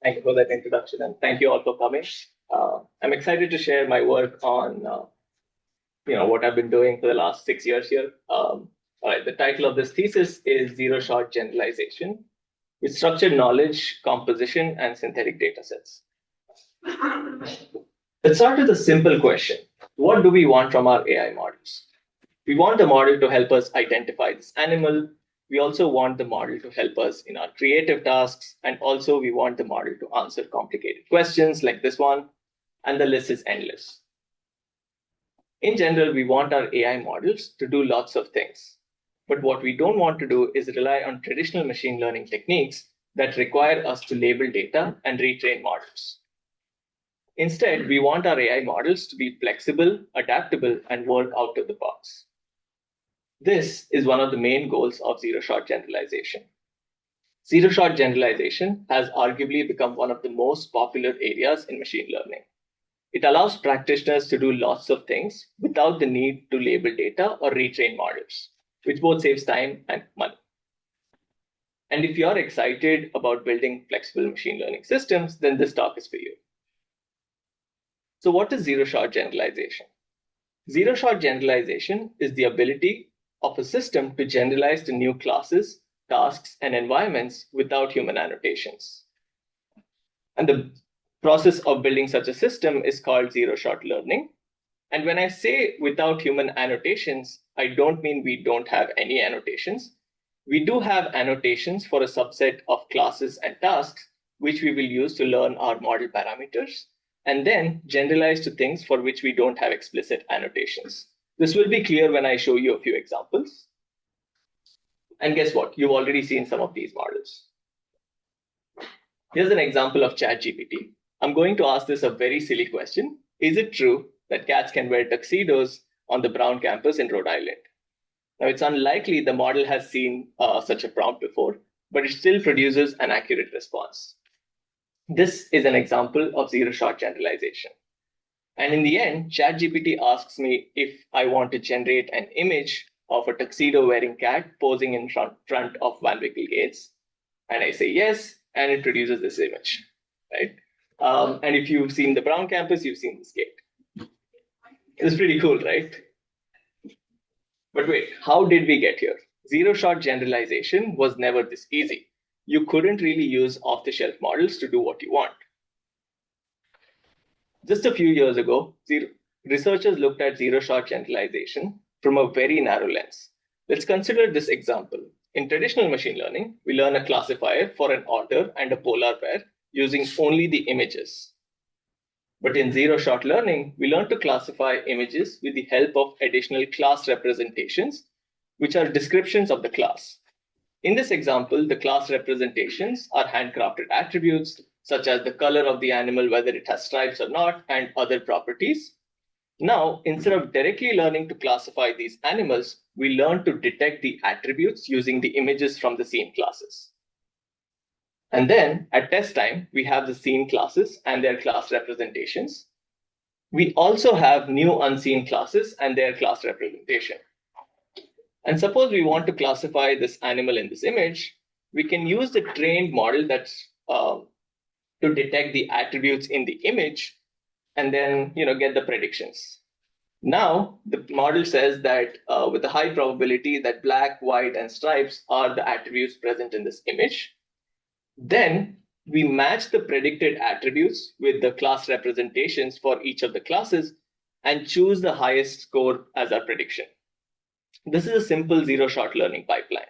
Thank you for that introduction, and thank you all for coming. I'm excited to share my work on what I've been doing for the last 6 years here. All right, the title of this thesis is Zero-Shot Generalization with Structured Knowledge, Composition, and Synthetic Datasets. Let's start with a simple question. What do we want from our AI models? We want the model to help us identify this animal. We also want the model to help us in our creative tasks. And also we want the model to answer complicated questions like this one. And the list is endless. In general, we want our AI models to do lots of things. But what we don't want to do is rely on traditional machine learning techniques that require us to label data and retrain models. Instead, we want our AI models to be flexible, adaptable, and work out of the box. This is one of the main goals of zero-shot generalization. Zero-shot generalization has arguably become one of the most popular areas in machine learning. It allows practitioners to do lots of things without the need to label data or retrain models, which both saves time and money. And if you're excited about building flexible machine learning systems, then this talk is for you. So what is zero-shot generalization? Zero-shot generalization is the ability of a system to generalize to new classes, tasks, and environments without human annotations. And the process of building such a system is called zero-shot learning. And when I say without human annotations, I don't mean we don't have any annotations. We do have annotations for a subset of classes and tasks, which we will use to learn our model parameters, and then generalize to things for which we don't have explicit annotations. This will be clear when I show you a few examples. And guess what? You've already seen some of these models. Here's an example of ChatGPT. I'm going to ask this a very silly question. Is it true that cats can wear tuxedos on the Brown campus in Rhode Island? Now, it's unlikely the model has seen such a prompt before, but it still produces an accurate response. This is an example of zero-shot generalization. And in the end, ChatGPT asks me if I want to generate an image of a tuxedo-wearing cat posing in front of Van Wickle Gates. And I say yes, and it produces this image, right? And if you've seen the Brown campus, you've seen this gate. It's pretty cool, right? But wait, how did we get here? Zero-shot generalization was never this easy. You couldn't really use off-the-shelf models to do what you want. Just a few years ago, researchers looked at zero-shot generalization from a very narrow lens. Let's consider this example. In traditional machine learning, we learn a classifier for an otter and a polar bear using only the images. But in zero-shot learning, we learn to classify images with the help of additional class representations, which are descriptions of the class. In this example, the class representations are handcrafted attributes, such as the color of the animal, whether it has stripes or not, and other properties. Now, instead of directly learning to classify these animals, we learn to detect the attributes using the images from the scene classes. And then at test time, we have the scene classes and their class representations. We also have new unseen classes and their class representation. And suppose we want to classify this animal in this image, we can use the trained model that's to detect the attributes in the image and then get the predictions. Now, the model says that with a high probability that black, white, and stripes are the attributes present in this image. Then we match the predicted attributes with the class representations for each of the classes and choose the highest score as our prediction. This is a simple zero-shot learning pipeline.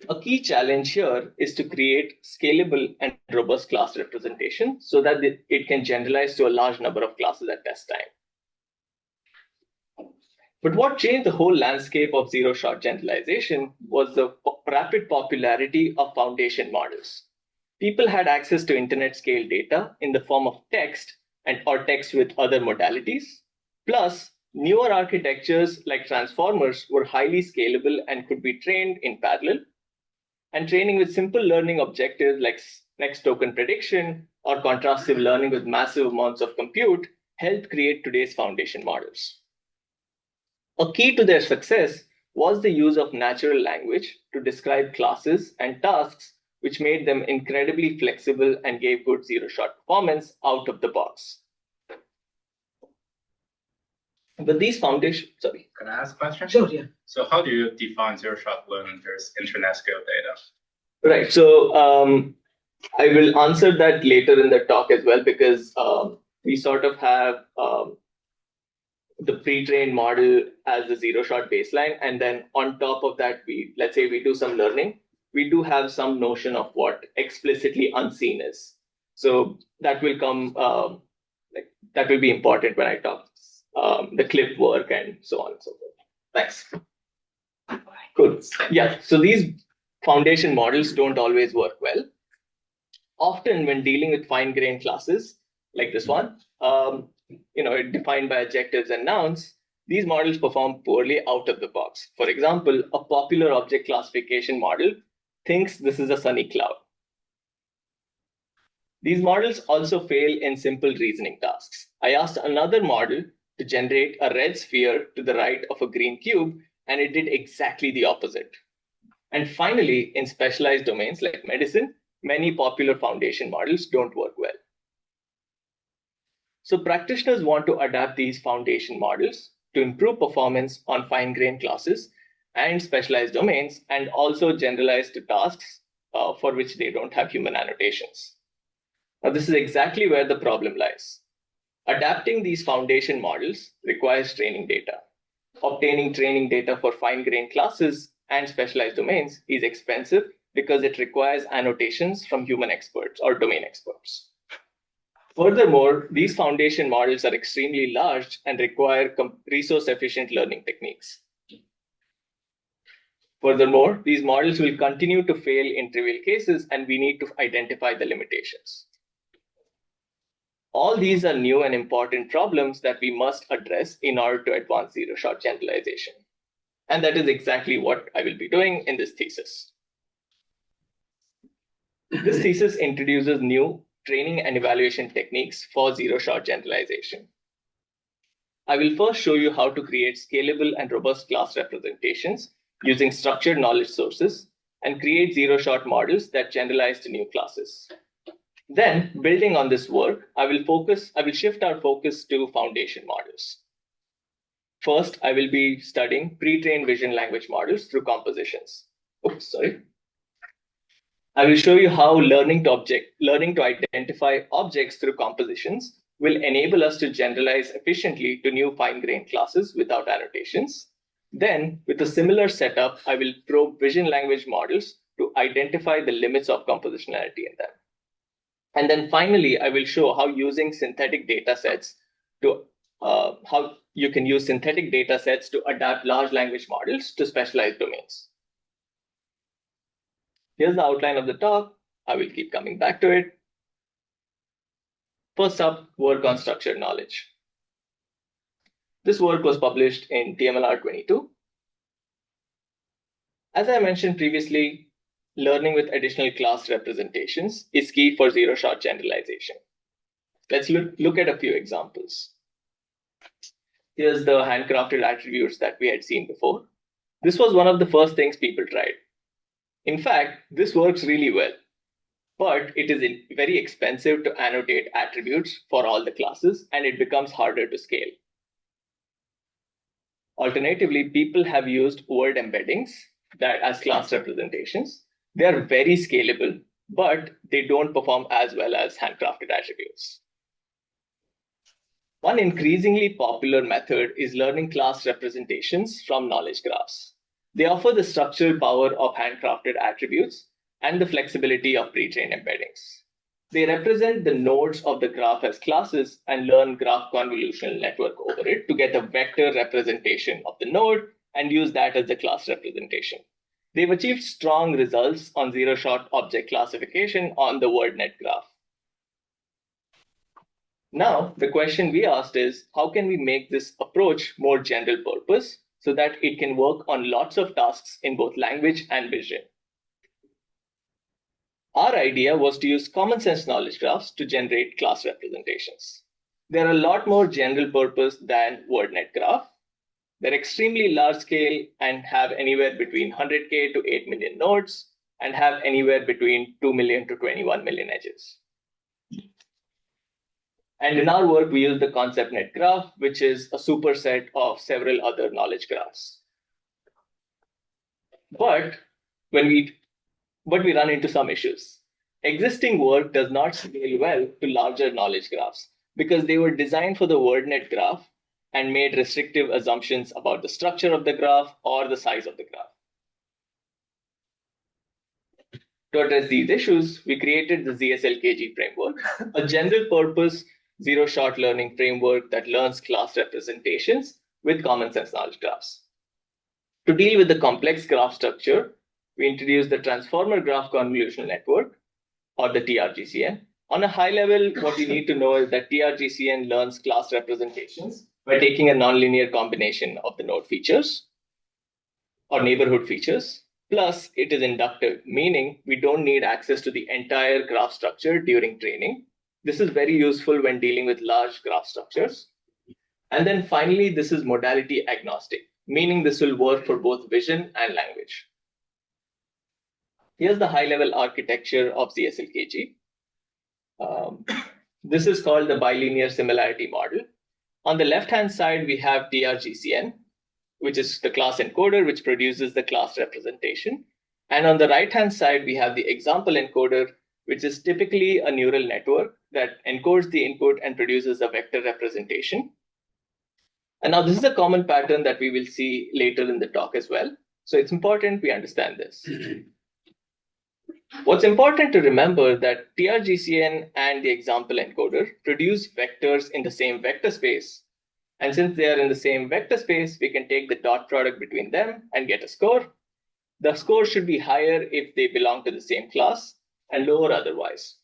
A key challenge here is to create scalable and robust class representation so that it can generalize to a large number of classes at test time. But what changed the whole landscape of zero-shot generalization was the rapid popularity of foundation models. People had access to internet-scale data in the form of text or text with other modalities. Plus, newer architectures like transformers were highly scalable and could be trained in parallel. And training with simple learning objectives like next token prediction or contrastive learning with massive amounts of compute helped create today's foundation models. A key to their success was the use of natural language to describe classes and tasks which made them incredibly flexible and gave good zero-shot performance out of the box. But these foundation, sorry. Can I ask a question? Sure, yeah. So how do you define zero-shot learning versus internet scale data? Right. So I will answer that later in the talk as well, because we sort of have the pre-trained model as the zero-shot baseline, and then on top of that, let's say we do some learning, we do have some notion of what explicitly unseen is. So that will come, that will be important when I talk the clip work and so on and so forth. Thanks. Good. Yeah. So these foundation models don't always work well. Often when dealing with fine-grained classes like this one, defined by adjectives and nouns, these models perform poorly out of the box. For example, a popular object classification model thinks this is a sunny cloud. These models also fail in simple reasoning tasks. I asked another model to generate a red sphere to the right of a green cube, and it did exactly the opposite. And finally, in specialized domains like medicine, many popular foundation models don't work well. So practitioners want to adapt these foundation models to improve performance on fine-grained classes and specialized domains, and also generalize to tasks for which they don't have human annotations. Now, this is exactly where the problem lies. Adapting these foundation models requires training data. Obtaining training data for fine-grained classes and specialized domains is expensive because it requires annotations from human experts or domain experts. Furthermore, these foundation models are extremely large and require resource-efficient learning techniques. Furthermore, these models will continue to fail in trivial cases, and we need to identify the limitations. All these are new and important problems that we must address in order to advance zero-shot generalization. And that is exactly what I will be doing in this thesis. This thesis introduces new training and evaluation techniques for zero-shot generalization. I will first show you how to create scalable and robust class representations using structured knowledge sources and create zero-shot models that generalize to new classes. Then, building on this work, I will shift our focus to foundation models. First, I will be studying pre-trained vision language models through compositions. I will show you how learning to identify objects through compositions will enable us to generalize efficiently to new fine-grained classes without annotations. Then, with a similar setup, I will probe vision language models to identify the limits of compositionality in them. And then finally, I will show how using synthetic datasets how you can use synthetic datasets to adapt large language models to specialized domains. Here's the outline of the talk. I will keep coming back to it. First up, work on structured knowledge. This work was published in TMLR 22. As I mentioned previously, learning with additional class representations is key for zero-shot generalization. Let's look at a few examples. Here's the handcrafted attributes that we had seen before. This was one of the first things people tried. In fact, this works really well, but it is very expensive to annotate attributes for all the classes, and it becomes harder to scale. Alternatively, people have used word embeddings that as class representations. They are very scalable, but they don't perform as well as handcrafted attributes. One increasingly popular method is learning class representations from knowledge graphs. They offer the structural power of handcrafted attributes and the flexibility of pre-trained embeddings. They represent the nodes of the graph as classes and learn graph convolutional network over it to get a vector representation of the node and use that as the class representation. They've achieved strong results on zero-shot object classification on the WordNet graph. Now, the question we asked is, how can we make this approach more general purpose so that it can work on lots of tasks in both language and vision? Our idea was to use common sense knowledge graphs to generate class representations. They're a lot more general purpose than WordNet graph. They're extremely large scale and have anywhere between 100K to 8 million nodes. and have anywhere between 2 million to 21 million edges. And in our work, we use the concept net graph, which is a superset of several other knowledge graphs. But we run into some issues. Existing work does not scale well to larger knowledge graphs because they were designed for the WordNet graph and made restrictive assumptions about the structure of the graph or the size of the graph. To address these issues, we created the ZSLKG framework, a general purpose zero-shot learning framework that learns class representations with common sense knowledge graphs. To deal with the complex graph structure, we introduced the Transformer Graph Convolutional Network, or the TRGCN. On a high level, what you need to know is that TRGCN learns class representations by taking a nonlinear combination of the node features or neighborhood features. Plus, it is inductive, meaning we don't need access to the entire graph structure during training. This is very useful when dealing with large graph structures. And then finally, this is modality agnostic, meaning this will work for both vision and language. Here's the high-level architecture of ZSLKG. This is called the bilinear similarity model. On the left-hand side, we have TRGCN, which is the class encoder, which produces the class representation. And on the right-hand side, we have the example encoder, which is typically a neural network that encodes the input and produces a vector representation. And now this is a common pattern that we will see later in the talk as well. So it's important we understand this. What's important to remember that TRGCN and the example encoder produce vectors in the same vector space. And since they are in the same vector space, we can take the dot product between them and get a score. The score should be higher if they belong to the same class and lower otherwise.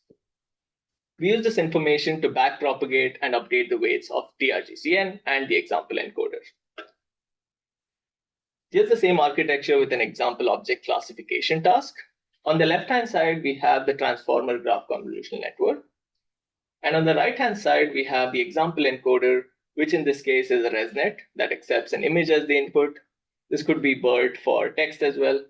We use this information to backpropagate and update the weights of TRGCN and the example encoder. Here's the same architecture with an example object classification task. On the left-hand side, we have the Transformer Graph Convolutional Network. And on the right-hand side, we have the example encoder, which in this case is a ResNet that accepts an image as the input. This could be BERT for text as well.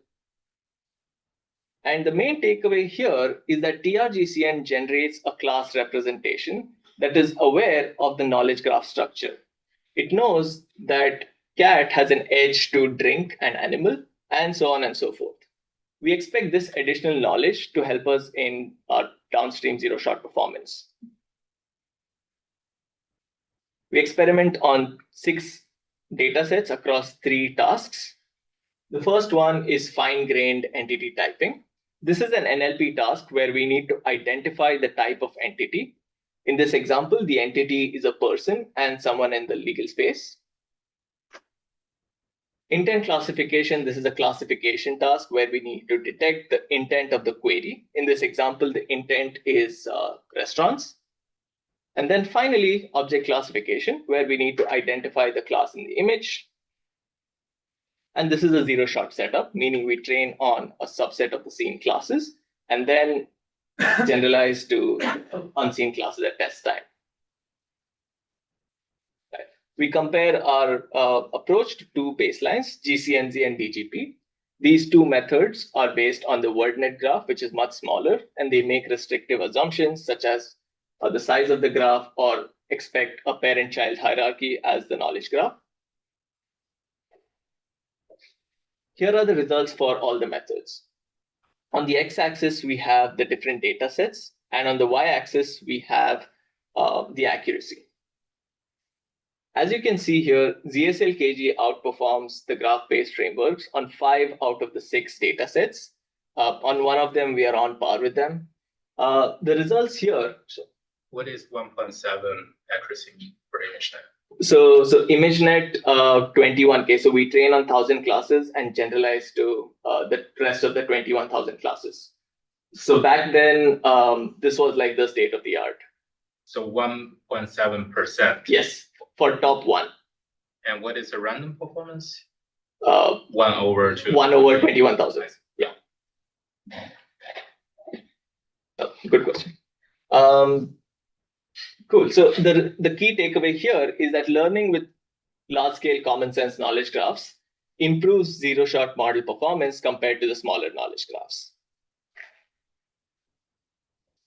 And the main takeaway here is that TRGCN generates a class representation that is aware of the knowledge graph structure. It knows that cat has an edge to drink an animal, and so on and so forth. We expect this additional knowledge to help us in our downstream zero-shot performance. We experiment on 6 datasets across 3 tasks. The first one is fine-grained entity typing. This is an NLP task where we need to identify the type of entity. In this example, the entity is a person and someone in the legal space. Intent classification, this is a classification task where we need to detect the intent of the query. In this example, the intent is restaurants. And then finally, object classification, where we need to identify the class in the image. And this is a zero-shot setup, meaning we train on a subset of the seen classes and then generalize to unseen classes at test time. We compare our approach to 2 baselines, GCNZ and DGP. These 2 methods are based on the WordNet graph, which is much smaller, and they make restrictive assumptions such as the size of the graph or expect a parent-child hierarchy as the knowledge graph. Here are the results for all the methods. On the x-axis, we have the different data sets, and on the y-axis, we have the accuracy. As you can see here, ZSLKG outperforms the graph-based frameworks on 5 out of the 6 data sets. On one of them, we are on par with them. The results here. What is 1.7 accuracy for ImageNet? So ImageNet 21K. So we train on 1,000 classes and generalize to the rest of the 21,000 classes. So back then, this was like the state of the art. So 1.7%. Yes, for top 1. And what is the random performance? 1 over 21,000. Yeah. Good question. Cool. So the key takeaway here is that learning with large-scale common sense knowledge graphs improves zero-shot model performance compared to the smaller knowledge graphs.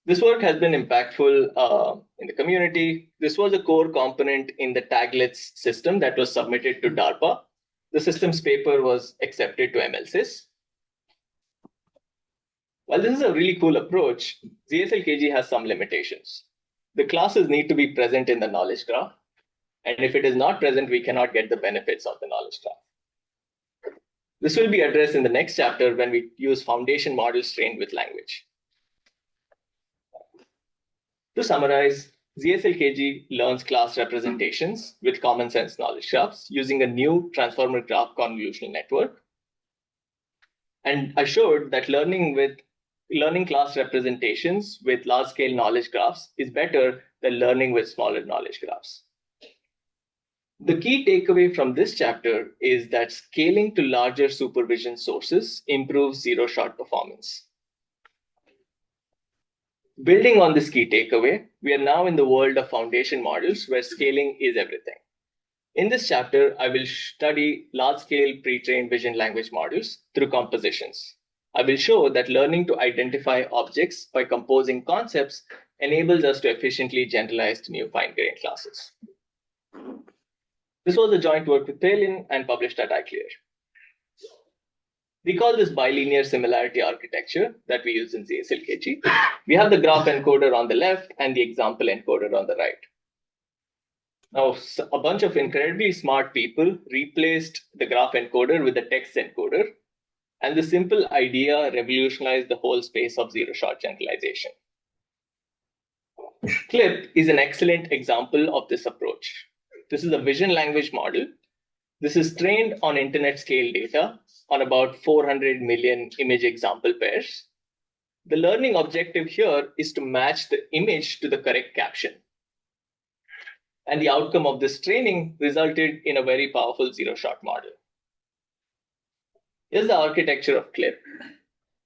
This work has been impactful in the community. This was a core component in the taglets system that was submitted to DARPA. The system's paper was accepted to MLSys. While this is a really cool approach, ZSLKG has some limitations. The classes need to be present in the knowledge graph. And if it is not present, we cannot get the benefits of the knowledge graph. This will be addressed in the next chapter when we use foundation models trained with language. To summarize, ZSLKG learns class representations with common sense knowledge graphs using a new transformer graph convolutional network. And I showed that learning class representations with large-scale knowledge graphs is better than learning with smaller knowledge graphs. The key takeaway from this chapter is that scaling to larger supervision sources improves zero-shot performance. Building on this key takeaway, we are now in the world of foundation models where scaling is everything. In this chapter, I will study large-scale pre-trained vision language models through compositions. I will show that learning to identify objects by composing concepts enables us to efficiently generalize to new fine-grained classes. This was a joint work with Palin and published at iClear. We call this bilinear similarity architecture that we use in ZSLKG. We have the graph encoder on the left and the example encoder on the right. Now, a bunch of incredibly smart people replaced the graph encoder with the text encoder, and the simple idea revolutionized the whole space of zero-shot generalization. CLIP is an excellent example of this approach. This is a vision language model. This is trained on internet scale data on about 400 million image example pairs. The learning objective here is to match the image to the correct caption. And the outcome of this training resulted in a very powerful zero-shot model. Here's the architecture of CLIP.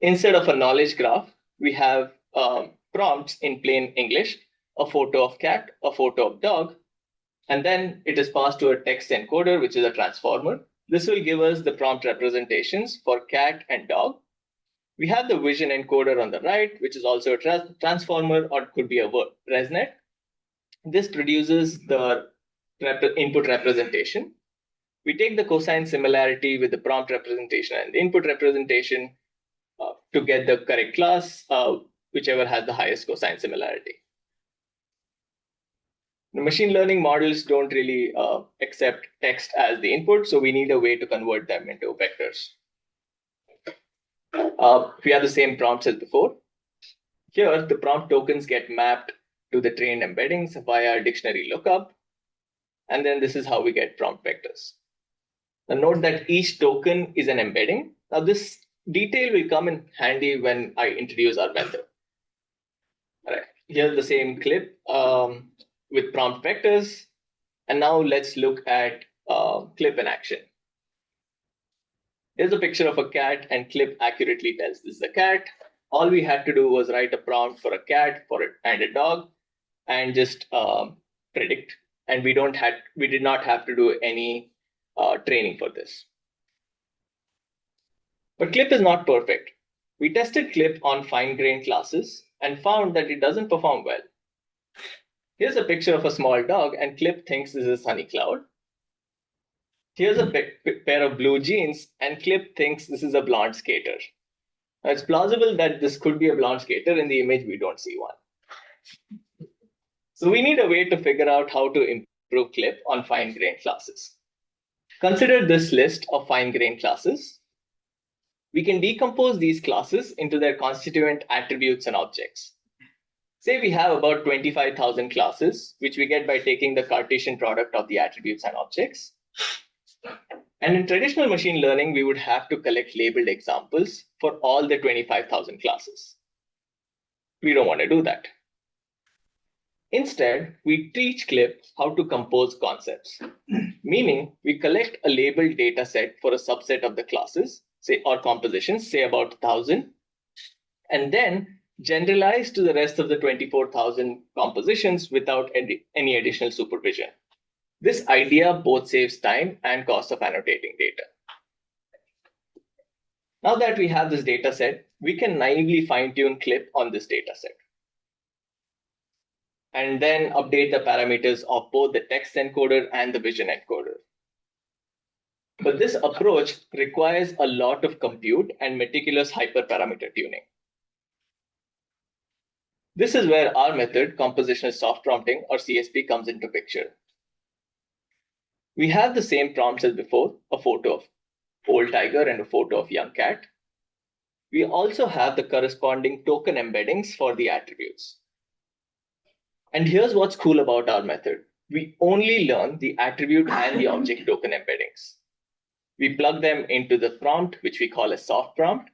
Instead of a knowledge graph, we have prompts in plain English, a photo of cat, a photo of dog, and then it is passed to a text encoder, which is a transformer. This will give us the prompt representations for cat and dog. We have the vision encoder on the right, which is also a transformer, or it could be a ResNet. This produces the input representation. We take the cosine similarity with the prompt representation and the input representation to get the correct class, whichever has the highest cosine similarity. The machine learning models don't really accept text as the input, so we need a way to convert them into vectors. We have the same prompts as before. Here, the prompt tokens get mapped to the trained embeddings via dictionary lookup, and then this is how we get prompt vectors. Now note that each token is an embedding. Now this detail will come in handy when I introduce our method. All right, here's the same clip with prompt vectors. And now let's look at CLIP in action. Here's a picture of a cat, and CLIP accurately tells this is a cat. All we had to do was write a prompt for a cat and a dog and just predict. And we did not have to do any training for this. But CLIP is not perfect. We tested CLIP on fine-grained classes and found that it doesn't perform well. Here's a picture of a small dog, and CLIP thinks this is a sunny cloud. Here's a pair of blue jeans, and CLIP thinks this is a blonde skater. Now, it's plausible that this could be a blonde skater. In the image, we don't see one. So we need a way to figure out how to improve CLIP on fine-grained classes. Consider this list of fine-grained classes. We can decompose these classes into their constituent attributes and objects. Say we have about 25,000 classes, which we get by taking the Cartesian product of the attributes and objects. And in traditional machine learning, we would have to collect labeled examples for all the 25,000 classes. We don't want to do that. Instead, we teach CLIP how to compose concepts, meaning we collect a labeled data set for a subset of the classes, say, or compositions, say about 1,000, and then generalize to the rest of the 24,000 compositions without any additional supervision. This idea both saves time and cost of annotating data. Now that we have this data set, we can naively fine-tune CLIP on this data set. and then update the parameters of both the text encoder and the vision encoder. But this approach requires a lot of compute and meticulous hyperparameter tuning. This is where our method, compositional soft prompting or CSP, comes into picture. We have the same prompts as before, a photo of old tiger and a photo of young cat. We also have the corresponding token embeddings for the attributes. And here's what's cool about our method. We only learn the attribute and the object token embeddings. We plug them into the prompt, which we call a soft prompt.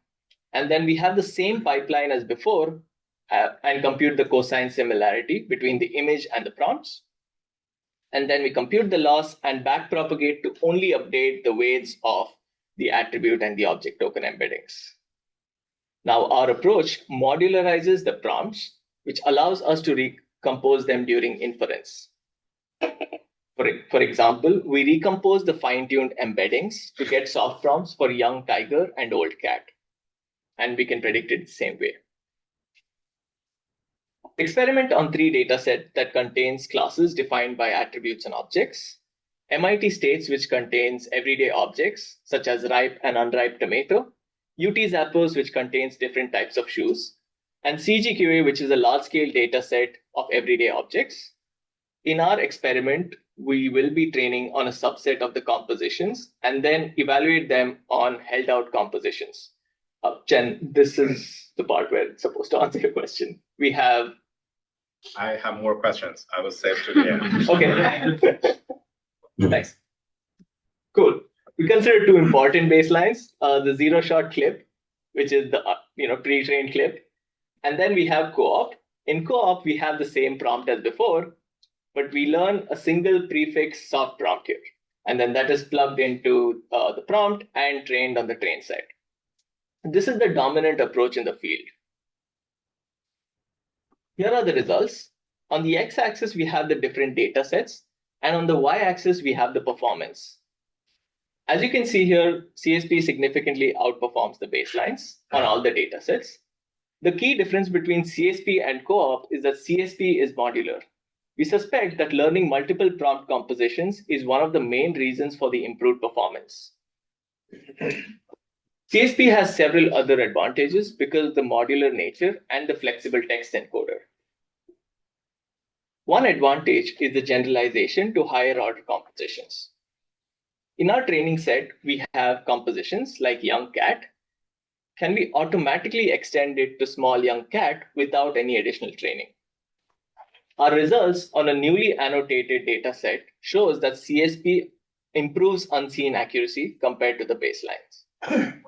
And then we have the same pipeline as before and compute the cosine similarity between the image and the prompts. And then we compute the loss and backpropagate to only update the weights of the attribute and the object token embeddings. Now, our approach modularizes the prompts, which allows us to recompose them during inference. For example, we recompose the fine-tuned embeddings to get soft prompts for young tiger and old cat, and we can predict it the same way. Experiment on 3 datasets that contains classes defined by attributes and objects, MIT states which contains everyday objects such as ripe and unripe tomato, UT Zappos which contains different types of shoes, and CGQA which is a large-scale dataset of everyday objects. In our experiment, we will be training on a subset of the compositions and then evaluate them on held out compositions. Jen, this is the part where it's supposed to answer your question. I have more questions. I will save to the end. Okay. Nice. Cool. We consider 2 important baselines, the zero-shot clip, which is the pre-trained clip. And then we have co-op. In co-op, we have the same prompt as before, but we learn a single prefix soft prompt here. And then that is plugged into the prompt and trained on the train set. This is the dominant approach in the field. Here are the results. On the x-axis, we have the different data sets, and on the y-axis, we have the performance. As you can see here, CSP significantly outperforms the baselines on all the data sets. The key difference between CSP and co-op is that CSP is modular. We suspect that learning multiple prompt compositions is one of the main reasons for the improved performance. CSP has several other advantages because of the modular nature and the flexible text encoder. One advantage is the generalization to higher order compositions. In our training set, we have compositions like young cat. Can we automatically extend it to small young cat without any additional training? Our results on a newly annotated data set shows that CSP improves unseen accuracy compared to the baselines.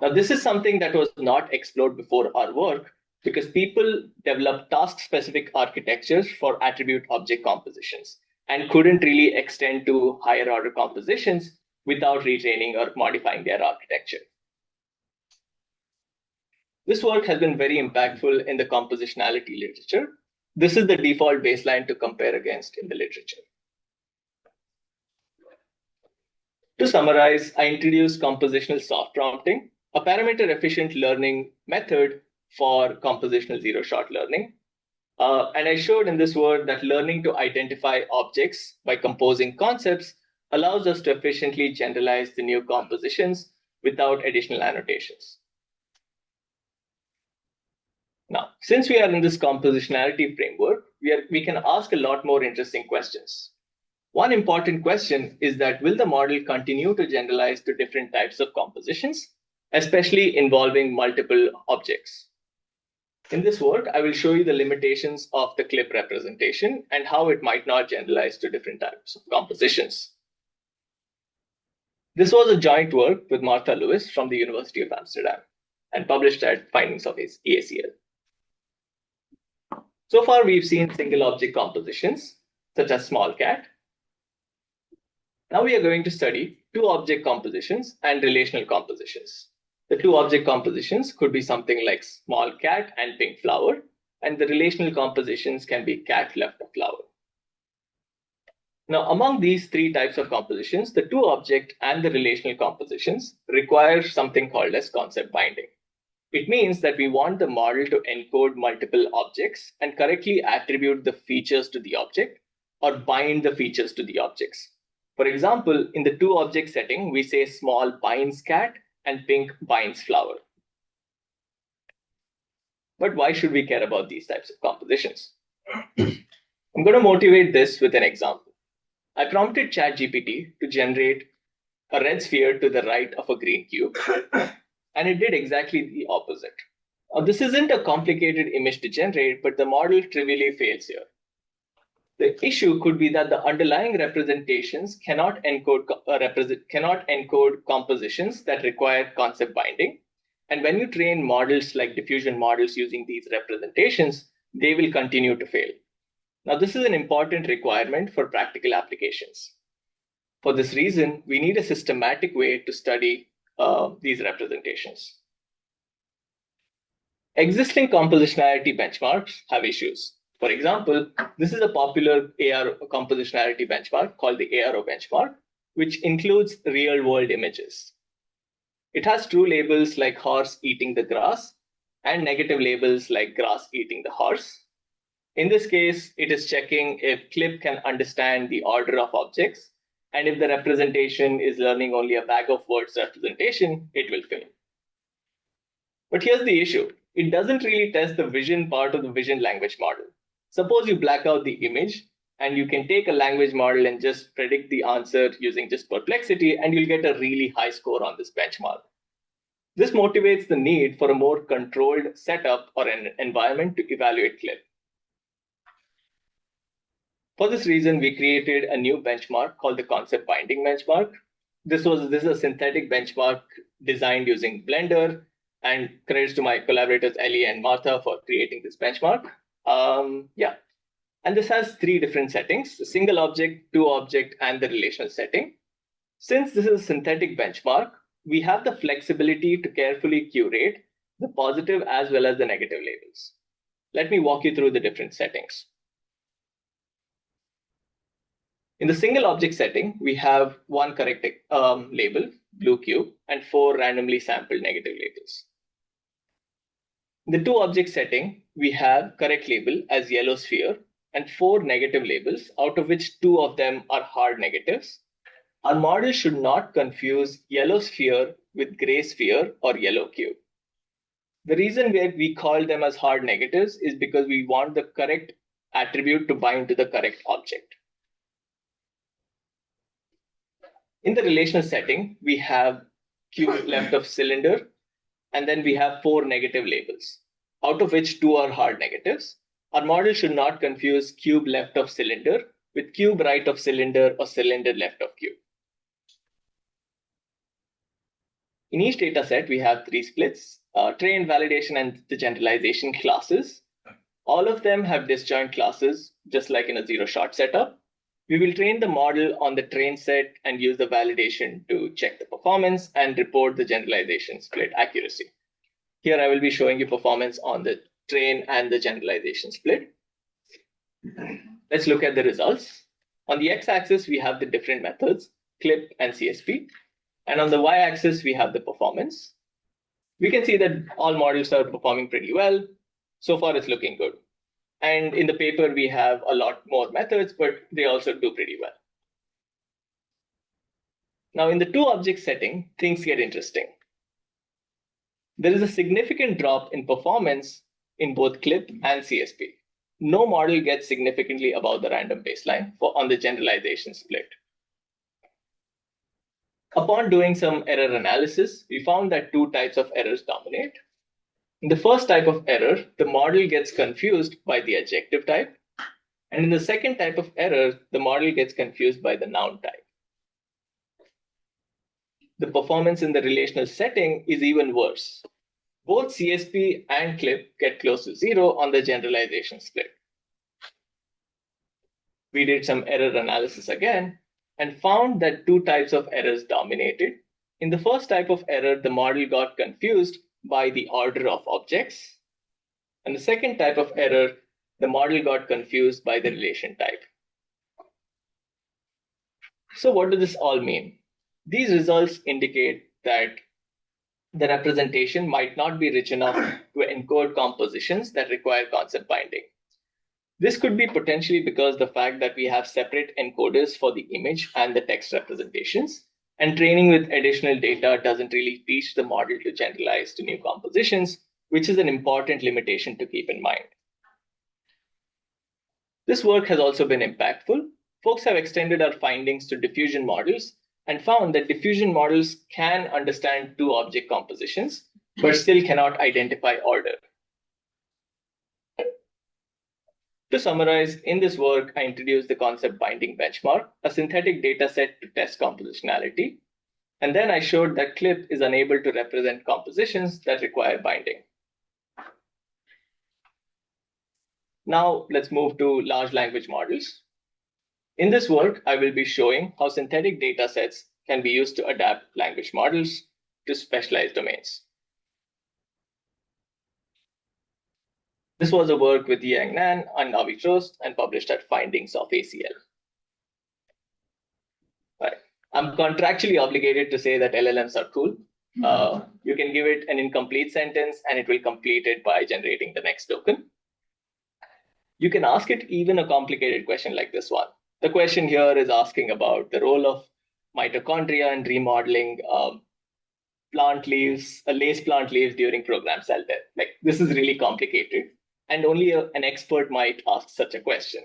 Now, this is something that was not explored before our work because people developed task-specific architectures for attribute-object compositions and couldn't really extend to higher order compositions without retraining or modifying their architecture. This work has been very impactful in the compositionality literature. This is the default baseline to compare against in the literature. To summarize, I introduced compositional soft prompting, a parameter-efficient learning method for compositional zero-shot learning. And I showed in this work that learning to identify objects by composing concepts allows us to efficiently generalize the new compositions without additional annotations. Now, since we are in this compositionality framework, we can ask a lot more interesting questions. One important question is that will the model continue to generalize to different types of compositions, especially involving multiple objects? In this work, I will show you the limitations of the clip representation and how it might not generalize to different types of compositions. This was a joint work with Martha Lewis from the University of Amsterdam and published at Findings of EACL. So far, we've seen single object compositions, such as small cat. Now we are going to study 2 object compositions and relational compositions. The 2 object compositions could be something like small cat and pink flower, and the relational compositions can be cat left a flower. Now, among these 3 types of compositions, the 2 object and the relational compositions require something called as concept binding. It means that we want the model to encode multiple objects and correctly attribute the features to the object or bind the features to the objects. For example, in the two object setting, we say small binds cat and pink binds flower. But why should we care about these types of compositions? I'm going to motivate this with an example. I prompted ChatGPT to generate a red sphere to the right of a green cube, and it did exactly the opposite. This isn't a complicated image to generate, but the model trivially fails here. The issue could be that the underlying representations cannot encode compositions that require concept binding. And when you train models like diffusion models using these representations, they will continue to fail. Now, this is an important requirement for practical applications. For this reason, we need a systematic way to study these representations. Existing compositionality benchmarks have issues. For example, this is a popular AR compositionality benchmark called the ARO benchmark, which includes real-world images. It has true labels like horse eating the grass and negative labels like grass eating the horse. In this case, it is checking if CLIP can understand the order of objects, and if the representation is learning only a bag of words representation, it will fail. But here's the issue. It doesn't really test the vision part of the vision language model. Suppose you black out the image, and you can take a language model and just predict the answer using just perplexity, and you'll get a really high score on this benchmark. This motivates the need for a more controlled setup or an environment to evaluate CLIP. For this reason, we created a new benchmark called the concept binding benchmark. This is a synthetic benchmark designed using Blender, and credits to my collaborators Ellie and Martha for creating this benchmark. And this has three different settings: the single object, two object, and the relational setting. Since this is a synthetic benchmark, we have the flexibility to carefully curate the positive as well as the negative labels. Let me walk you through the different settings. In the single object setting, we have one correct label, blue cube, and 4 randomly sampled negative labels. In the two object setting, we have correct label as yellow sphere and 4 negative labels, out of which 2 of them are hard negatives. Our model should not confuse yellow sphere with gray sphere or yellow cube. The reason we call them as hard negatives is because we want the correct attribute to bind to the correct object. In the relational setting, we have cube left of cylinder, and then we have 4 negative labels, out of which 2 are hard negatives. Our model should not confuse cube left of cylinder with cube right of cylinder or cylinder left of cube. In each data set, we have 3 splits, trained, validation, and the generalization classes. All of them have disjoint classes, just like in a zero-shot setup. We will train the model on the train set and use the validation to check the performance and report the generalization split accuracy. Here I will be showing you performance on the train and the generalization split. Let's look at the results. On the x-axis, we have the different methods, CLIP and CSP. And on the y-axis, we have the performance. We can see that all models are performing pretty well. So far, it's looking good. And in the paper, we have a lot more methods, but they also do pretty well. Now, in the two object setting, things get interesting. There is a significant drop in performance in both CLIP and CSP. No model gets significantly above the random baseline on the generalization split. Upon doing some error analysis, we found that 2 types of errors dominate. In the first type of error, the model gets confused by the adjective type. And in the second type of error, the model gets confused by the noun type. The performance in the relational setting is even worse. Both CSP and CLIP get close to 0 on the generalization split. We did some error analysis again and found that 2 types of errors dominated. In the first type of error, the model got confused by the order of objects. And the second type of error, the model got confused by the relation type. So what does this all mean? These results indicate that the representation might not be rich enough to encode compositions that require concept binding. This could be potentially because the fact that we have separate encoders for the image and the text representations, and training with additional data doesn't really teach the model to generalize to new compositions, which is an important limitation to keep in mind. This work has also been impactful. Folks have extended our findings to diffusion models and found that diffusion models can understand two object compositions, but still cannot identify order. To summarize, in this work, I introduced the concept binding benchmark, a synthetic data set to test compositionality. And then I showed that CLIP is unable to represent compositions that require binding. Now let's move to large language models. In this work, I will be showing how synthetic data sets can be used to adapt language models to specialized domains. This was a work with Yang Nan and Avi Trost and published at Findings of ACL. Right. I'm contractually obligated to say that LLMs are cool. You can give it an incomplete sentence and it will complete it by generating the next token. You can ask it even a complicated question like this one. The question here is asking about the role of mitochondria in remodeling plant leaves, lace plant leaves during programmed cell death. Like, this is really complicated, and only an expert might ask such a question.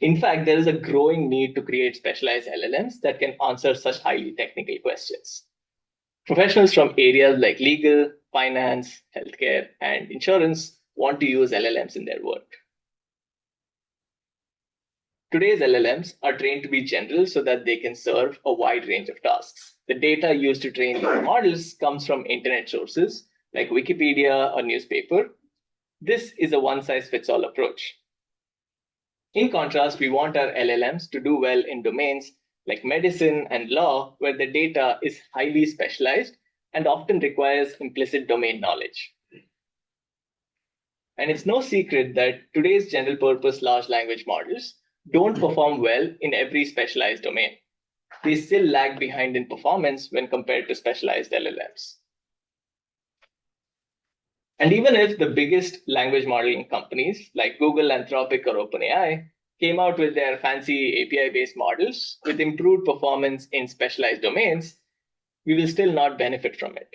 In fact, there is a growing need to create specialized LLMs that can answer such highly technical questions. Professionals from areas like legal, finance, healthcare, and insurance want to use LLMs in their work. Today's LLMs are trained to be general so that they can serve a wide range of tasks. The data used to train these models comes from internet sources like Wikipedia or newspaper. This is a one-size-fits-all approach. In contrast, we want our LLMs to do well in domains like medicine and law, where the data is highly specialized and often requires implicit domain knowledge. And it's no secret that today's general-purpose large language models don't perform well in every specialized domain. They still lag behind in performance when compared to specialized LLMs. And even if the biggest language modeling companies like Google, Anthropic, or OpenAI came out with their fancy API-based models with improved performance in specialized domains, we will still not benefit from it.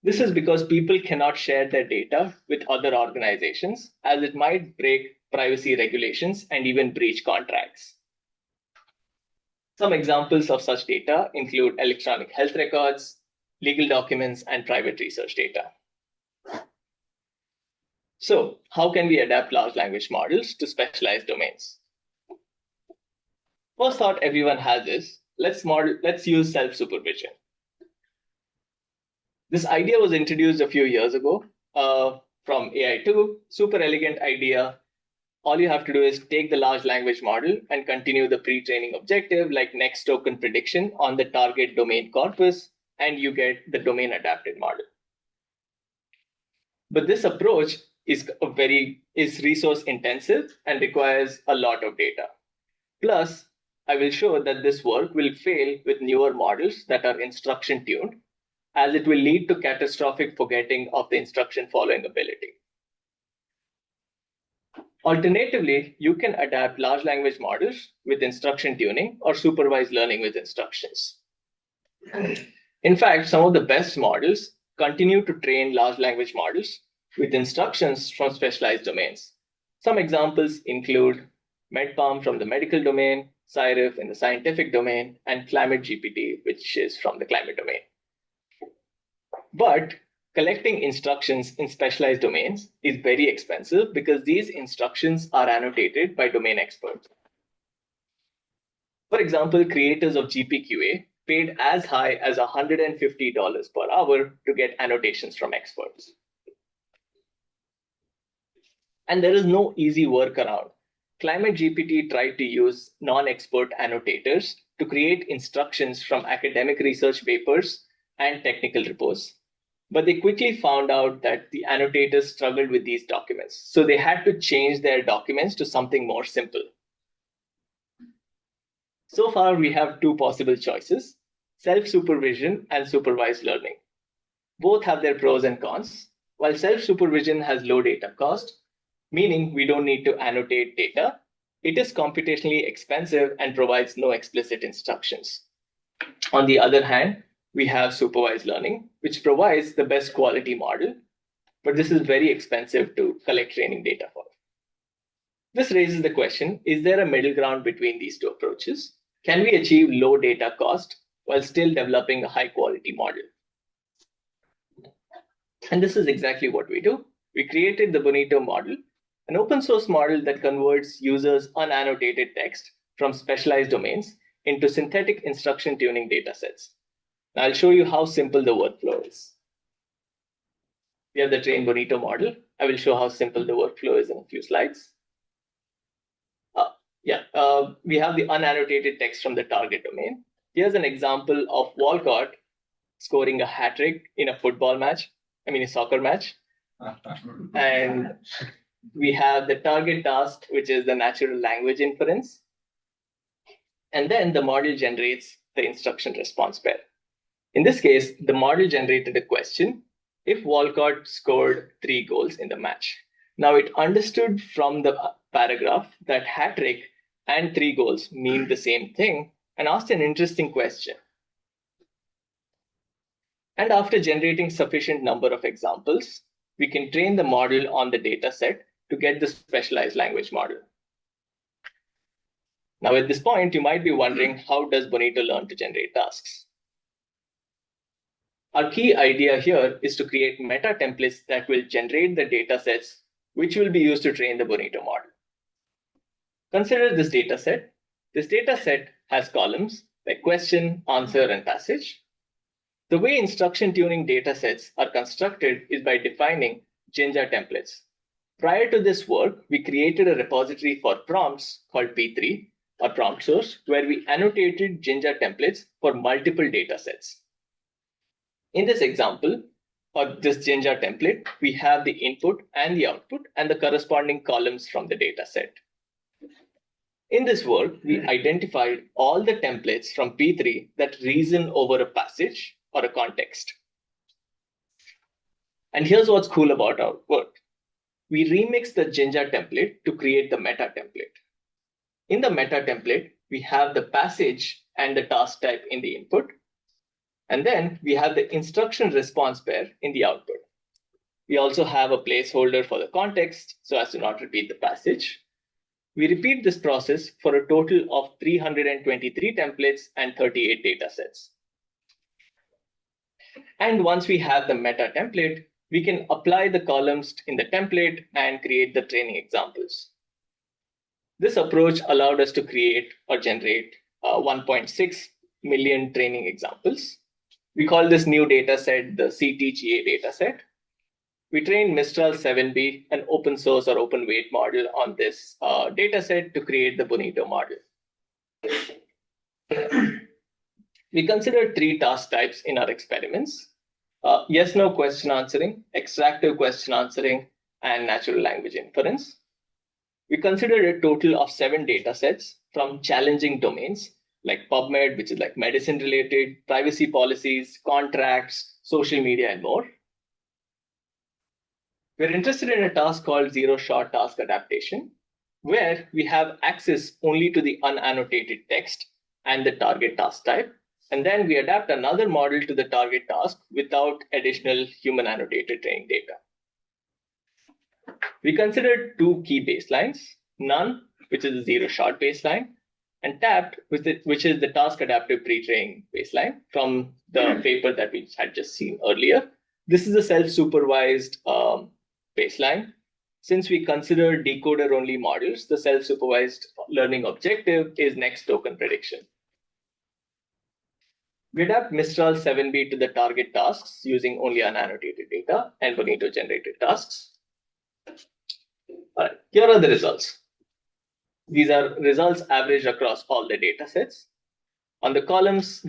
This is because people cannot share their data with other organizations, as it might break privacy regulations and even breach contracts. Some examples of such data include electronic health records, legal documents, and private research data. So, how can we adapt large language models to specialized domains? First thought everyone has is, let's use self-supervision. This idea was introduced a few years ago from AI2, super elegant idea. All you have to do is take the large language model and continue the pre-training objective like next token prediction on the target domain corpus, and you get the domain adapted model. But this approach is resource intensive and requires a lot of data. Plus, I will show that this work will fail with newer models that are instruction tuned, as it will lead to catastrophic forgetting of the instruction following ability. Alternatively, you can adapt large language models with instruction tuning or supervised learning with instructions. In fact, some of the best models continue to train large language models with instructions from specialized domains. Some examples include MedPalm from the medical domain, Scirif in the scientific domain, and Climate GPT, which is from the climate domain. But collecting instructions in specialized domains is very expensive because these instructions are annotated by domain experts. For example, creators of GPQA paid as high as $150 per hour to get annotations from experts. And there is no easy workaround. Climate GPT tried to use non-expert annotators to create instructions from academic research papers and technical reports. But they quickly found out that the annotators struggled with these documents. So they had to change their documents to something more simple. So far, we have two possible choices. self-supervision and supervised learning. Both have their pros and cons. While self-supervision has low data cost, meaning we don't need to annotate data, it is computationally expensive and provides no explicit instructions. On the other hand, we have supervised learning, which provides the best quality model, but this is very expensive to collect training data for. This raises the question, is there a middle ground between these two approaches? Can we achieve low data cost while still developing a high quality model? And this is exactly what we do. We created the Bonito model, an open source model that converts users' unannotated text from specialized domains into synthetic instruction tuning datasets. Now I'll show you how simple the workflow is. We have the trained Bonito model. I will show how simple the workflow is in a few slides. We have the unannotated text from the target domain. Here's an example of Walcott scoring a hat trick in a soccer match. And we have the target task, which is the natural language inference. And then the model generates the instruction response pair. In this case, the model generated a question: if Walcott scored 3 goals in the match. Now it understood from the paragraph that hat trick and 3 goals mean the same thing and asked an interesting question. And after generating sufficient number of examples, we can train the model on the data set to get the specialized language model. Now at this point, you might be wondering, how does Bonito learn to generate tasks? Our key idea here is to create meta templates that will generate the data sets which will be used to train the Bonito model. Consider this data set. This data set has columns like question, answer, and passage. The way instruction tuning data sets are constructed is by defining Jinja templates. Prior to this work, we created a repository for prompts called P3, or prompt source, where we annotated Jinja templates for multiple data sets. In this example, or this Jinja template, we have the input and the output and the corresponding columns from the data set. In this work, we identified all the templates from P3 that reason over a passage or a context. And here's what's cool about our work. We remix the Jinja template to create the meta template. In the meta template, we have the passage and the task type in the input. And then we have the instruction response pair in the output. We also have a placeholder for the context so as to not repeat the passage. We repeat this process for a total of 323 templates and 38 datasets. And once we have the meta template, we can apply the columns in the template and create the training examples. This approach allowed us to create or generate 1.6 million training examples. We call this new dataset the CTGA dataset. We trained Mistral 7B, an open source or open weight model, on this dataset to create the Bonito model. We considered 3 task types in our experiments: yes/no question answering, extractive question answering, and natural language inference. We considered a total of 7 datasets from challenging domains like PubMed, which is like medicine related, privacy policies, contracts, social media, and more. We're interested in a task called zero-shot task adaptation, where we have access only to the unannotated text and the target task type, and then we adapt another model to the target task without additional human annotated training data. We considered 2 key baselines: none, which is a zero-shot baseline, and tapped, which is the task adaptive pre-training baseline from the paper that we had just seen earlier. This is a self-supervised baseline. Since we consider decoder-only models, the self-supervised learning objective is next token prediction. We adapt Mistral 7B to the target tasks using only unannotated data and Bonito-generated tasks. All right, here are the results. These are results averaged across all the data sets. On the columns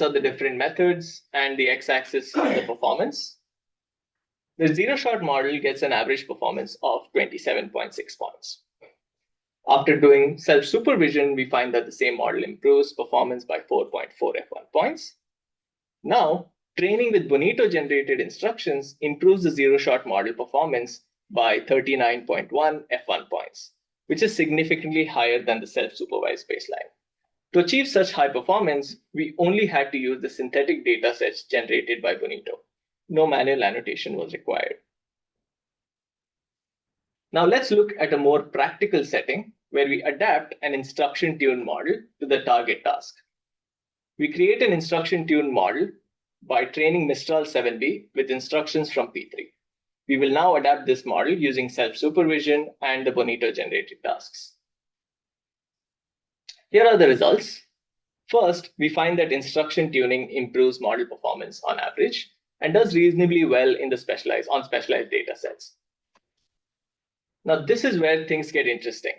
are the different methods, and the x-axis is the performance. The zero-shot model gets an average performance of 27.6 points. After doing self-supervision, we find that the same model improves performance by 4.4 F1 points. Now, training with Bonito-generated instructions improves the zero-shot model performance by 39.1 F1 points, which is significantly higher than the self-supervised baseline. To achieve such high performance, we only had to use the synthetic datasets generated by Bonito. No manual annotation was required. Now let's look at a more practical setting where we adapt an instruction-tuned model to the target task. We create an instruction-tuned model by training Mistral 7B with instructions from P3. We will now adapt this model using self-supervision and the Bonito-generated tasks. Here are the results. First, we find that instruction tuning improves model performance on average and does reasonably well in the specialized data sets. Now, this is where things get interesting.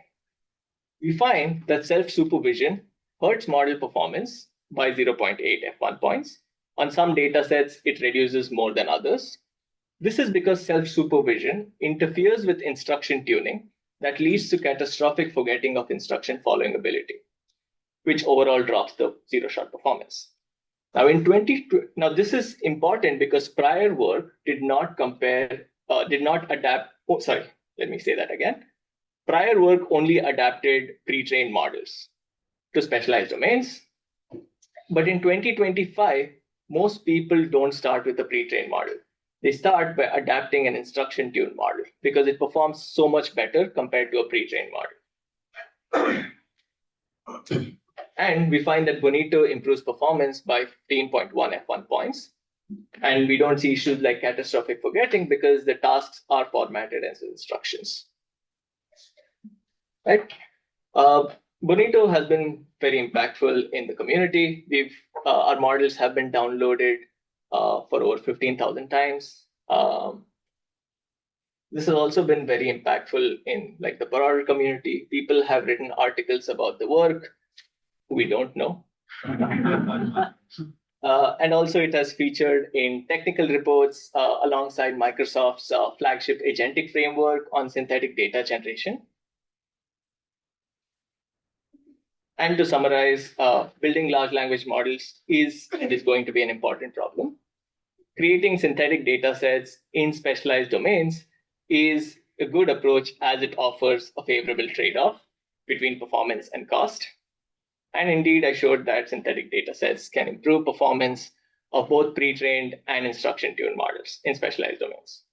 We find that self-supervision hurts model performance by 0.8 F1 points. On some data sets, it reduces more than others. This is because self-supervision interferes with instruction tuning that leads to catastrophic forgetting of instruction following ability, which overall drops the zero-shot performance. Now, this is important because prior work did not adapt. Oh, sorry, let me say that again. Prior work only adapted pre-trained models to specialized domains. But in 2025, most people don't start with a pre-trained model. They start by adapting an instruction-tuned model because it performs so much better compared to a pre-trained model. And we find that Bonito improves performance by 15.1 F1 points. And we don't see issues like catastrophic forgetting because the tasks are formatted as instructions. Right? Bonito has been very impactful in the community. Our models have been downloaded for over 15,000 times. This has also been very impactful in the broader community. People have written articles about the work we don't know. And also it has featured in technical reports alongside Microsoft's flagship agentic framework on synthetic data generation. And to summarize, building large language models is going to be an important problem. Creating synthetic data sets in specialized domains is a good approach as it offers a favorable trade-off between performance and cost. And indeed, I showed that synthetic data sets can improve performance of both pre-trained and instruction-tuned models in specialized domains.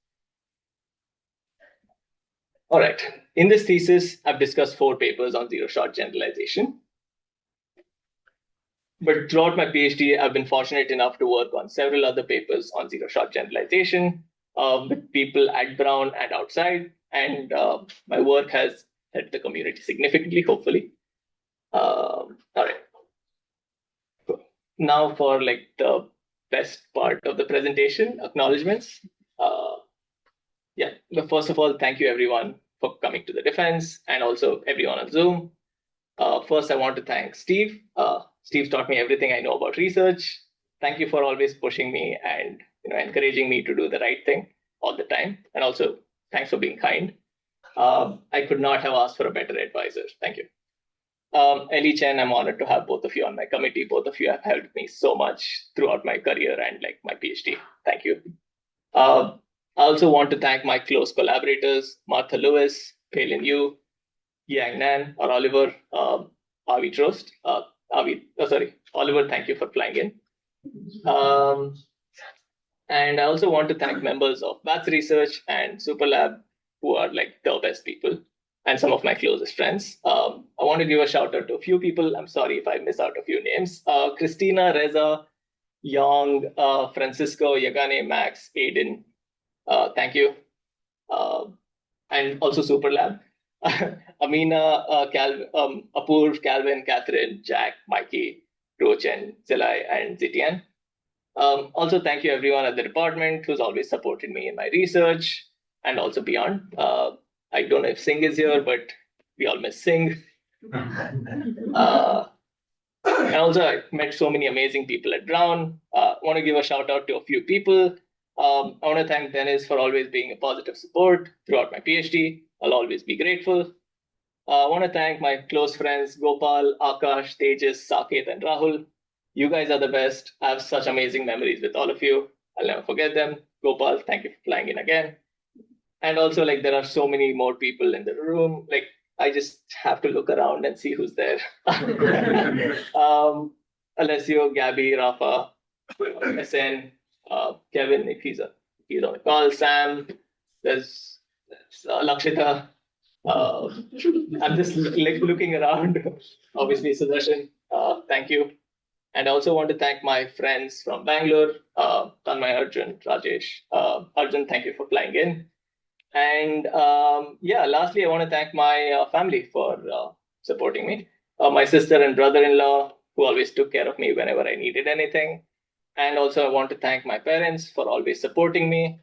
All right, in this thesis, I've discussed 4 papers on zero-shot generalization. But throughout my PhD, I've been fortunate enough to work on several other papers on zero-shot generalization with people at Brown and outside. And my work has helped the community significantly, hopefully. All right. Cool. Now for the best part of the presentation, acknowledgements. But first of all, thank you everyone for coming to the defense and also everyone on Zoom. First, I want to thank Steve. Steve taught me everything I know about research. Thank you for always pushing me and encouraging me to do the right thing all the time. And also, thanks for being kind. I could not have asked for a better advisor. Thank you. Ellie Chen, I'm honored to have both of you on my committee. Both of you have helped me so much throughout my career and my PhD. Thank you. I also want to thank my close collaborators, Martha Lewis, Palin Yu, Yang Nan, or Oliver, Avi Trost. Oliver, thank you for flying in. And I also want to thank members of Maths Research and Superlab, who are the best people and some of my closest friends. I want to give a shout out to a few people. I'm sorry if I miss out a few names. Christina, Reza, Yong, Francisco, Yagane, Max, Aiden. Thank you. And also Superlab. Amina, Apurv, Calvin, Catherine, Jack, Mikey, Rochen, Zilai, and Zitian. Also, thank you everyone at the department who's always supported me in my research and also beyond. I don't know if Singh is here, but we all miss Singh. And also, I met so many amazing people at Brown. I want to give a shout out to a few people. I want to thank Dennis for always being a positive support throughout my PhD. I'll always be grateful. I want to thank my close friends, Gopal, Akash, Tejas, Saket, and Rahul. You guys are the best. I have such amazing memories with all of you. I'll never forget them. Gopal, thank you for flying in again. And also, like, there are so many more people in the room. Like, I just have to look around and see who's there. Alessio, Gabby, Rafa, SN, Kevin, if he's on the call, Sam, there's Lakshita. I'm just looking around. Obviously, Sudarshan, thank you. And I also want to thank my friends from Bangalore, Tanmay, Arjun, Rajesh. Arjun, thank you for flying in. And lastly, I want to thank my family for supporting me. My sister and brother-in-law, who always took care of me whenever I needed anything. And also, I want to thank my parents for always supporting me.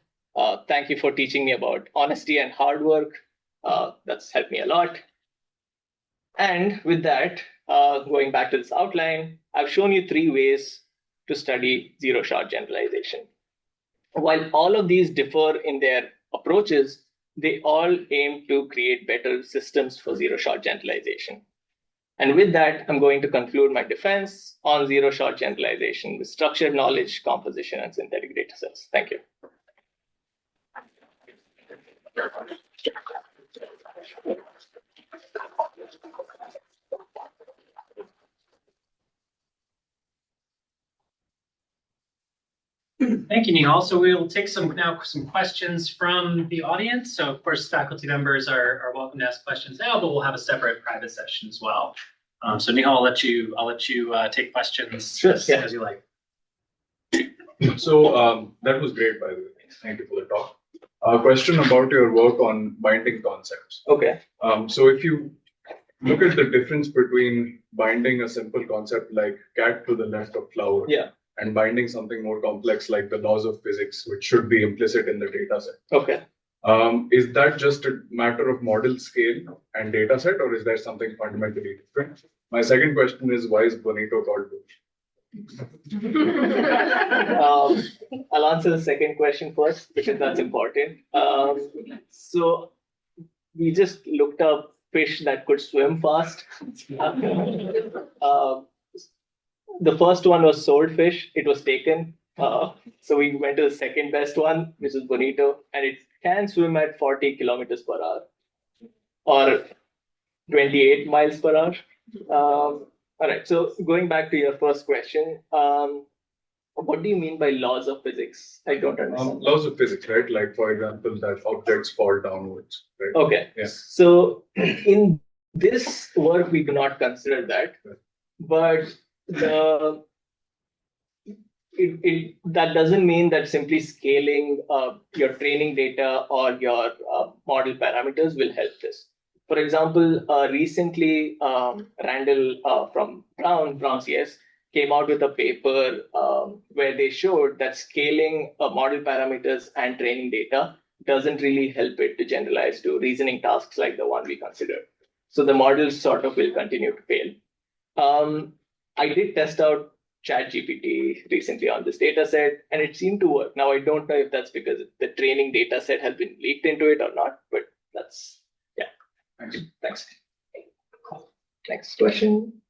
Thank you for teaching me about honesty and hard work. That's helped me a lot. And with that, going back to this outline, I've shown you 3 ways to study zero-shot generalization. While all of these differ in their approaches, they all aim to create better systems for zero-shot generalization. And with that, I'm going to conclude my defense on zero-shot generalization with structured knowledge, composition, and synthetic data sets. Thank you. Thank you, Nihal. So we'll take some questions from the audience. So of course, faculty members are welcome to ask questions now, but we'll have a separate private session as well. So Nihal, I'll let you take questions as you like. So that was great, by the way. Thank you for the talk. A question about your work on binding concepts. Okay. So if you look at the difference between binding a simple concept like cat to the left of flower, and binding something more complex like the laws of physics, which should be implicit in the data set. Okay. Is that just a matter of model scale and data set, or is there something fundamentally different? My second question is, why is Bonito called Bush? I'll answer the second question first because that's important. So we just looked up fish that could swim fast. The first one was swordfish. It was taken. So we went to the second best one, which is Bonito, and it can swim at 40 kilometers per hour or 28 miles per hour. All right. So going back to your first question, what do you mean by laws of physics? I don't understand. Laws of physics, right? Like, for example, that objects fall downwards. Right? Okay. Yeah. So in this work, we do not consider that, but that doesn't mean that simply scaling your training data or your model parameters will help this. For example, recently, Randall from Brown CS, came out with a paper where they showed that scaling model parameters and training data doesn't really help it to generalize to reasoning tasks like the one we considered. So the models sort of will continue to fail. I did test out ChatGPT recently on this data set, and it seemed to work. Now, I don't know if that's because the training data set has been leaked into it or not, but that's, yeah. Thanks. Next question.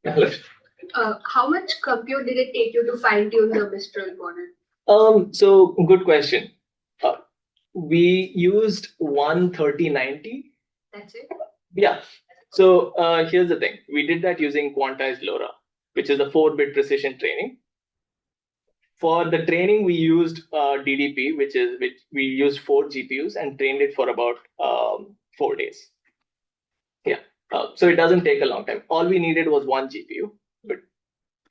How much compute did it take you to fine-tune the Mistral model? So good question. We used 13090. That's it? Yeah. So here's the thing. We did that using quantized LoRa, which is a 4-bit precision training. For the training, we used DDP, which we used 4 GPUs and trained it for about 4 days. Yeah. So it doesn't take a long time. All we needed was 1 GPU, but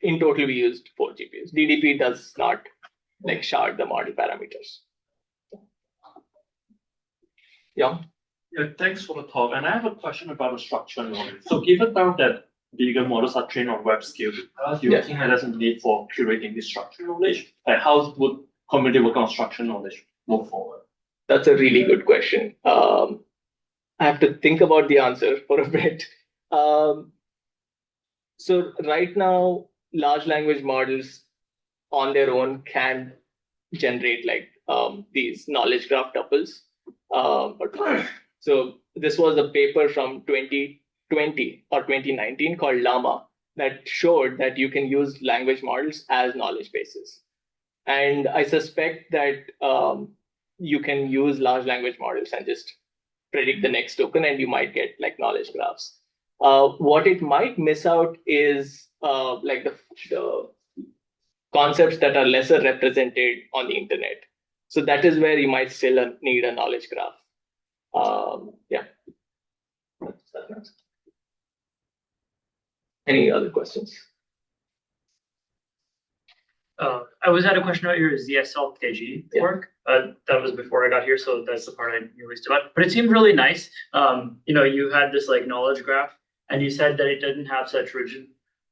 in total we used 4 GPUs. DDP does not like shard the model parameters. Yeah. Yeah, thanks for the talk. And I have a question about the structural knowledge. So given now that bigger models are trained on web scale, do you think there's a need for curating this structural knowledge? Like how would community work on structural knowledge move forward? That's a really good question. I have to think about the answer for a bit. So right now, large language models on their own can generate like these knowledge graph tuples. So this was a paper from 2020 or 2019 called Llama, that showed that you can use language models as knowledge bases. And I suspect that you can use large language models and just predict the next token, and you might get like knowledge graphs. What it might miss out is like the concepts that are lesser represented on the internet. So that is where you might still need a knowledge graph. Yeah. Any other questions? I had a question about your ZSLKG work. That was before I got here, so that's the part I knew least about. But it seemed really nice. You had this like knowledge graph, and you said that it didn't have such rigid,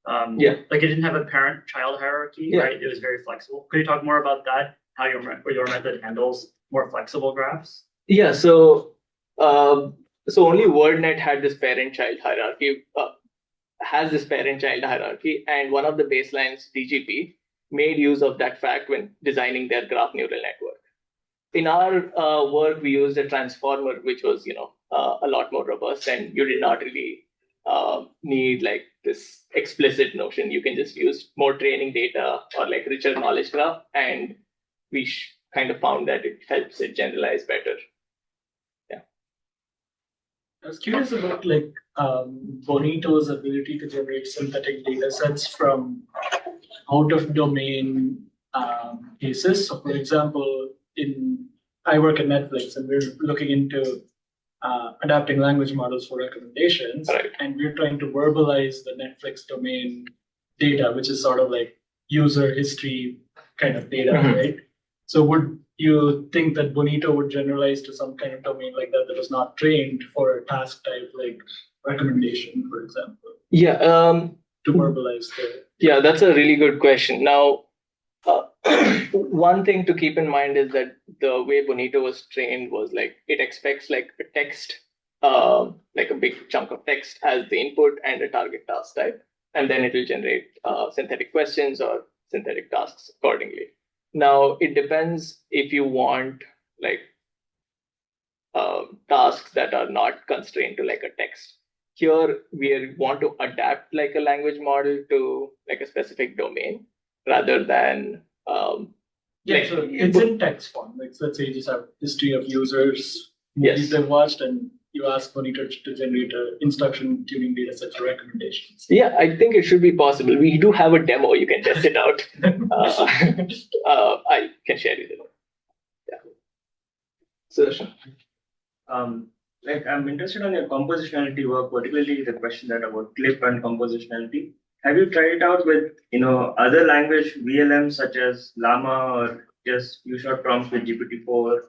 like it didn't have a parent-child hierarchy, right? It was very flexible. Could you talk more about that? How your method handles more flexible graphs? Yeah. So only WordNet had this parent-child hierarchy. Has this parent-child hierarchy, and one of the baselines, DGP, made use of that fact when designing their graph neural network. In our work, we used a transformer, which was a lot more robust, and you did not really need like this explicit notion. You can just use more training data or like richer knowledge graph, and we kind of found that it helps it generalize better. Yeah. I was curious about like Bonito's ability to generate synthetic data sets from out of domain cases. So for example, I work at Netflix, and we're looking into adapting language models for recommendations, right. And we're trying to verbalize the Netflix domain data, which is sort of like user history kind of data, right? So would you think that Bonito would generalize to some kind of domain like that was not trained for a task type like recommendation, for example? Yeah. To verbalize the. Yeah, that's a really good question. Now, one thing to keep in mind is that the way Bonito was trained was like it expects like a text, like a big chunk of text as the input and a target task type, and then it will generate synthetic questions or synthetic tasks accordingly. Now, it depends if you want like tasks that are not constrained to like a text. Here, we want to adapt like a language model to like a specific domain rather than so it's in text form. Like let's say you just have history of users, movies they've watched, and you ask Bonito to generate an instruction tuning data set for recommendations. Yeah, I think it should be possible. We do have a demo. You can test it out. I can share you the link. Yeah. Like I'm interested on your compositionality work, particularly the question that about clip and compositionality. Have you tried it out with other language VLMs such as Llama or just few-shot prompts with GPT-4 or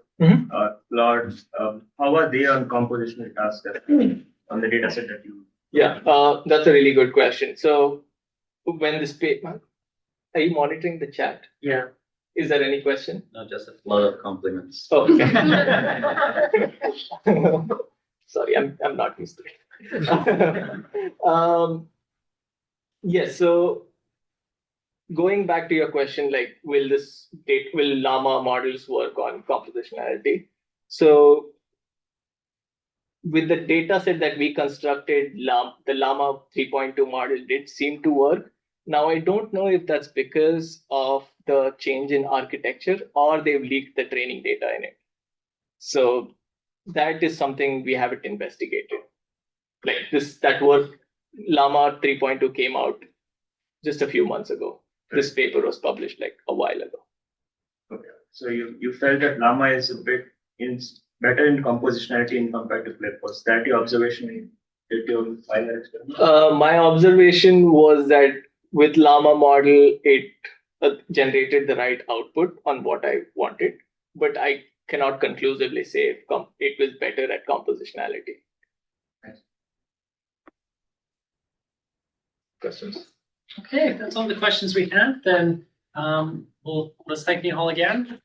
Claude? How are they on compositional tasks on the data set that you? Yeah, that's a really good question. So when this paper, are you monitoring the chat? Yeah. Is there any question? No, just a flood of compliments. Oh, okay. Sorry, I'm not used to it. Yes, so going back to your question, like, will Llama models work on compositionality? So with the data set that we constructed, the Llama 3.2 model did seem to work. Now, I don't know if that's because of the change in architecture or they've leaked the training data in it. So that is something we haven't investigated. Like that work, Llama 3.2 came out just a few months ago. This paper was published like a while ago. Okay. So you felt that Llama is a bit better in compositionality in compared to Clip. Was that your observation? My observation was that with Llama model, it generated the right output on what I wanted, but I cannot conclusively say if it was better at compositionality. Thanks. Questions? Okay, if that's all the questions we have, then let's thank Nihal again.